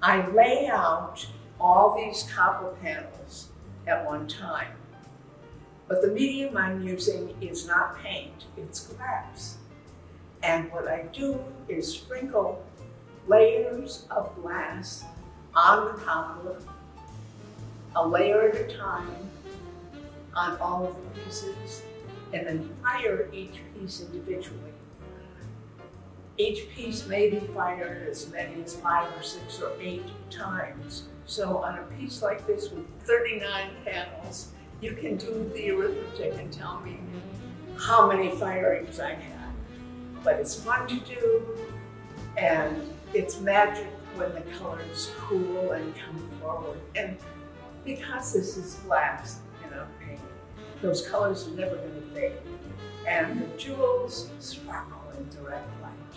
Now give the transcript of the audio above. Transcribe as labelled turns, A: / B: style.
A: I lay out all these copper panels at one time. But the medium I'm using is not paint, it's glass. And what I do is sprinkle layers of glass on the copper, a layer at a time, on all of the pieces, and then fire each piece individually. Each piece may be fired as many as 5 or 6 or 8 times. So on a piece like this with 39 panels, you can do the arithmetic and tell me how many firings I had. But it's fun to do, and it's magic when the colors cool and come forward. And because this is glass, paint, those colors are never going to fade. And the jewels sparkle in direct light.